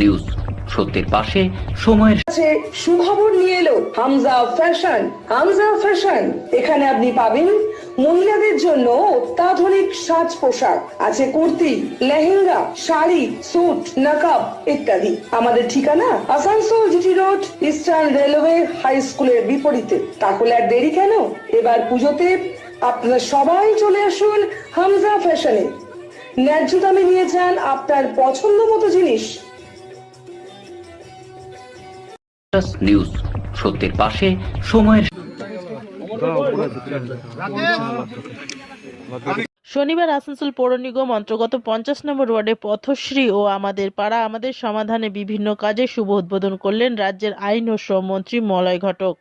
News সত্যের পাশে সময়ের সুখবর নিয়ে এলো হামজা ফ্যাশন। হামজা ফ্যাশন, এখানে আপনি পাবেন মহিলাদের জন্য অত্যাধুনিক সাজ পোশাক, আছে কুর্তি, লেহেঙ্গা, শাড়ি, স্যুট, নকাব ইত্যাদি। আমাদের ঠিকানা Asansol GT road, eastern railway high স্কুলের বিপরীতে। তাহলে আর দেরি কেন, এবার পুজোতে আপনারা সবাই চলে আসুন হামজা ফ্যাশনে। ন্যায্য দামে নিয়ে যান আপনার পছন্দ মতো জিনিস। নিউজ সত্যের পাশে সময়ের। শনিবার আসানসোল পৌর নিগম অন্তর্গত 50 নম্বর ওয়ার্ডে পথশ্রী ও আমাদের পাড়া আমাদের সমাধানে বিভিন্ন কাজে শুভ উদ্বোধন করলেন রাজ্যের আইন ও শ্রম মন্ত্রী মলয় ঘটক।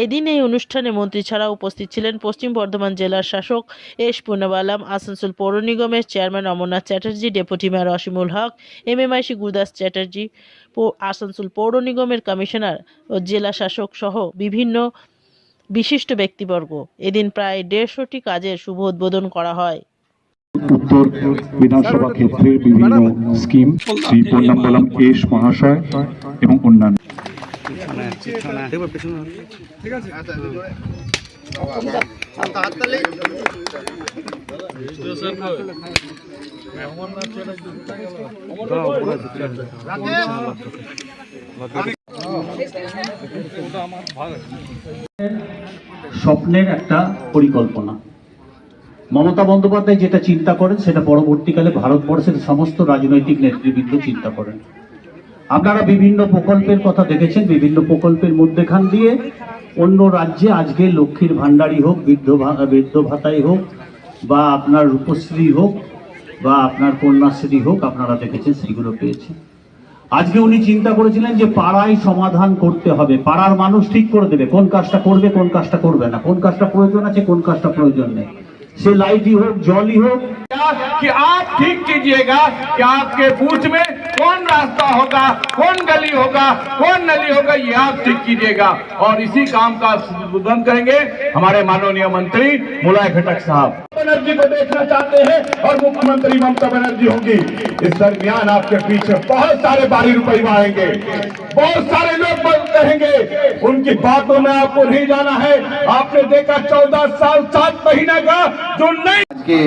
এদিন এই অনুষ্ঠানে মন্ত্রী ছাড়া উপস্থিত ছিলেন পশ্চিম বর্ধমান জেলার শাসক এস পুনাবালাম, আসানসোল পৌর নিগমের chairman Amarnath Chatterjee, deputy mayor Asimul Haque, MMIC Gurudas Chatterjee, Asansol পৌর নিগমের কমিশনার ও জেলা শাসক সহ বিভিন্ন বিশিষ্ট ব্যক্তিবর্গ। এদিন প্রায় 150টি কাজের শুভ উদ্বোধন করা হয়। উত্তর বিধানসভা ক্ষেত্রের বিভিন্ন স্কিম শ্রী পন্নাম্বলম এস মহাশয় এবং অন্যান্য। স্বপ্নের একটা পরিকল্পনা। মমতা বন্দ্যোপাধ্যায় যেটা চিন্তা করেন সেটা পরবর্তীকালে ভারতবর্ষের সমস্ত রাজনৈতিক নেতৃবৃন্দ চিন্তা করেন। আপনারা বিভিন্ন প্রকল্পের কথা দেখেছেন, বিভিন্ন প্রকল্পের মধ্যেখান দিয়ে অন্য রাজ্যে আজকে লক্ষ্মীর ভাণ্ডারই হোক, বৃদ্ধ ভাতাই হোক, বা আপনার রূপশ্রী হোক, বা আপনার কন্যাশ্রী হোক, আপনারা দেখেছেন সেইগুলো পেয়েছেন। আজকে উনি চিন্তা করেছিলেন যে পাড়ায় সমাধান করতে হবে, পাড়ার মানুষ ঠিক করে দেবে কোন কাজটা করবে, কোন কাজটা করবে না, কোন কাজটা প্রয়োজন আছে, কোন কাজটা প্রয়োজন নেই। से लाइट ही हो, जल ही हो, कि आप ठीक कीजिएगा कि आपके बूथ में कौन रास्ता होगा, कौन गली होगा, कौन नली होगा, ये आप ठीक कीजिएगा। और इसी काम का उद्बोधन करेंगे हमारे माननीय मंत्री मलय घटक साहब। बनर्जी को देखना चाहते हैं और मुख्यमंत्री ममता बनर्जी होंगी। इस दरमियान आपके पीछे बहुत सारे बारी रुपये आएंगे, बहुत सारे लोग कहेंगे, उनकी बातों में आपको नहीं जाना है। आपने देखा 14 साल 7 महीने का जो नहीं। আজকে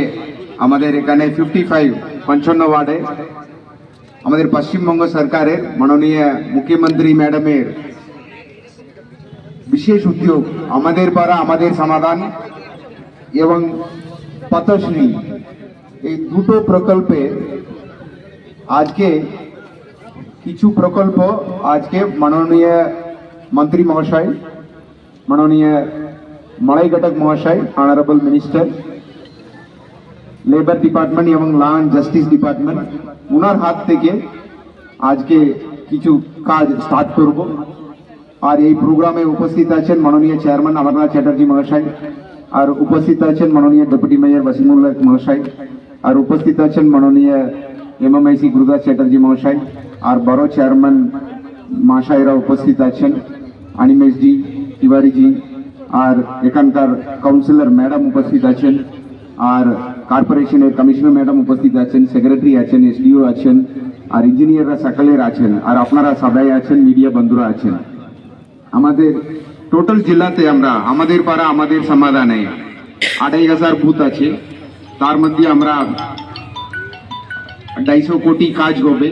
আমাদের এখানে 55 ওয়ার্ডে আমাদের পশ্চিমবঙ্গ সরকারের মাননীয় মুখ্যমন্ত্রী ম্যাডামের বিশেষ উদ্যোগ আমাদের পাড়া আমাদের সমাধান এবং পথশ্রী, এই দুটো প্রকল্পে আজকে কিছু প্রকল্প আজকে মাননীয় মন্ত্রী মহাশয়, মাননীয় মলয় ঘটক মহাশয়, অনারেবল মিনিস্টার লেবার ডিপার্টমেন্ট এবং ল অ্যান্ড জাস্টিস ডিপার্টমেন্ট, ওনার হাত থেকে আজকে কিছু কাজ স্টার্ট করব। আর এই প্রোগ্রামে উপস্থিত আছেন মাননীয় চেয়ারম্যান অমরনাথ চ্যাটার্জি মহাশয়, আর উপস্থিত আছেন মাননীয় ডেপুটি মেয়র অসীমুল হক মহাশয়, আর উপস্থিত আছেন মাননীয় MMIC গুরুদাস চ্যাটার্জি মহাশয়, আর বড় চেয়ারম্যান মহাশয়রা উপস্থিত আছেন, অনিমেশজি, তিওয়ারিজি, আর এখানকার কাউন্সিলর ম্যাডাম উপস্থিত আছেন, আর কর্পোরেশনের কমিশনার ম্যাডাম উপস্থিত আছেন, সেক্রেটারি আছেন, SDO আছেন, আর ইঞ্জিনিয়াররা সকলের আছেন, আর আপনারা সবাই আছেন, মিডিয়া বন্ধুরা আছেন। আমাদের টোটাল জেলাতে আমরা আমাদের পাড়া আমাদের সমাধানে 2500 বুথ আছে, তার মধ্যে আমরা 250 কোটি কাজ হবে,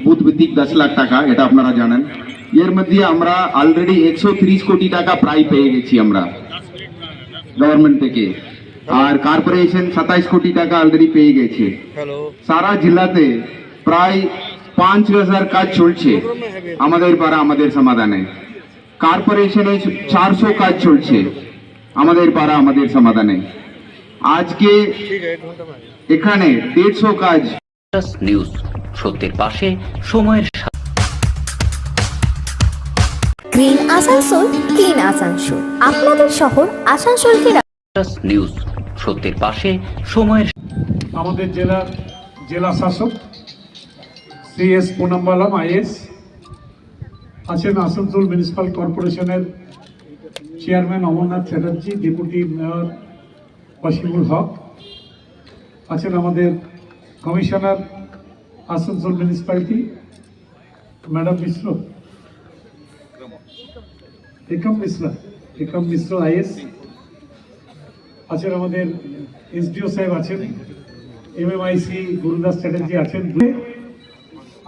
বুথ ভিত্তিক 10 লাখ টাকা, এটা আপনারা জানেন। এর মধ্যে আমরা অলরেডি 130 কোটি টাকা প্রায় পেয়ে গেছি আমরা গভর্নমেন্ট থেকে, আর কর্পোরেশন 27 কোটি টাকা অলরেডি পেয়ে গেছে। সারা জেলাতে প্রায় 5000 কাজ চলছে আমাদের পাড়া আমাদের সমাধানে। কর্পোরেশনে 400 কাজ চলছে আমাদের পাড়া আমাদের সমাধানে। আজকে এখানে 150 কাজ। নিউজ সত্যের পাশে সময়ের। গ্রিন আসানসোল, ক্লিন আসানসোল, আপনাদের শহর আসানসোলকে। নিউজ সত্যের পাশে সময়ের। আমাদের জেলা শাসক শ্রী এস পুনাম্বালাম IAS আছেন, আসানসোল মিউনিসিপ্যাল কর্পোরেশনের chairman Amarnath Chatterjee, deputy mayor Asimul Haque আছেন, আমাদের commissioner Asansol municipality madam Mishra, একম মিশ্র আইএস আছেন, আমাদের এসডিও সাহেব আছেন, এমএমআইসি গুরুদাস চ্যাটার্জি আছেন।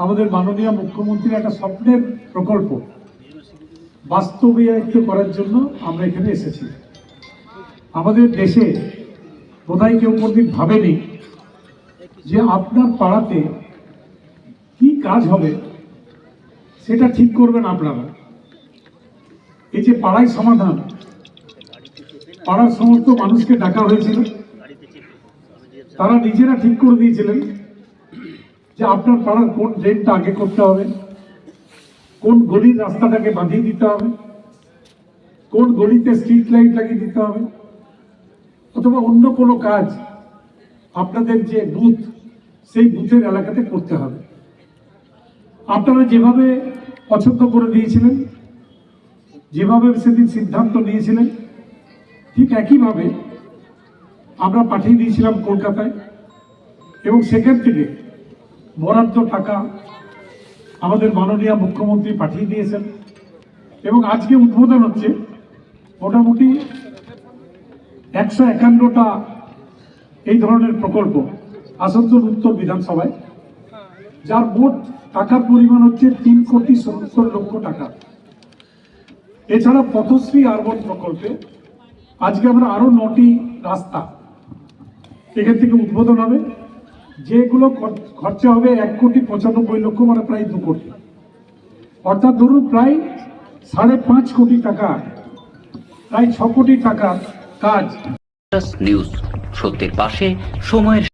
আমাদের মাননীয় মুখ্যমন্ত্রীর একটা স্বপ্নের প্রকল্প বাস্তবায়িত করার জন্য আমরা এখানে এসেছি। আমাদের দেশে বোধহয় কেউ কোনদিন ভাবেনি যে আপনার পাড়াতে কি কাজ হবে সেটা ঠিক করবেন আপনারা। এই যে পাড়ায় সমাধান, পাড়ার সমস্ত মানুষকে ডাকা হয়েছিল, তারা নিজেরা ঠিক করে দিয়েছিলেন যে আপনার পাড়ার কোন ড্রেনটা আগে করতে হবে, কোন গলির রাস্তাটাকে বাঁধিয়ে দিতে হবে, কোন গলিতে স্ট্রিট লাইট লাগিয়ে দিতে হবে, অথবা অন্য কোনো কাজ আপনাদের যে বুথ সেই বুথের এলাকাতে করতে হবে। আপনারা যেভাবে পছন্দ করে দিয়েছিলেন, যেভাবে সেদিন সিদ্ধান্ত নিয়েছিলেন, ঠিক একইভাবে আমরা পাঠিয়ে দিয়েছিলাম কলকাতায়, এবং সেখান থেকে বরাদ্দ টাকা আমাদের মাননীয় মুখ্যমন্ত্রী পাঠিয়ে দিয়েছেন। এবং আজকে উদ্বোধন হচ্ছে মোটামুটি 151টা এই ধরনের প্রকল্প আসানসোল উত্তর বিধানসভায়, যার মোট টাকার পরিমাণ হচ্ছে 3,70,00,000 টাকা। এছাড়া পথশ্রী আরবান প্রকল্পে আজকে আমরা আরো 9টি রাস্তা এখান থেকে উদ্বোধন হবে, যেগুলো খরচা হবে 1,95,00,000, মানে প্রায় 2 কোটি, অর্থাৎ ধরুন প্রায় 5.5 কোটি টাকা, প্রায় 6 কোটি টাকার কাজ। নিউজ, সত্যের পাশে সময়ের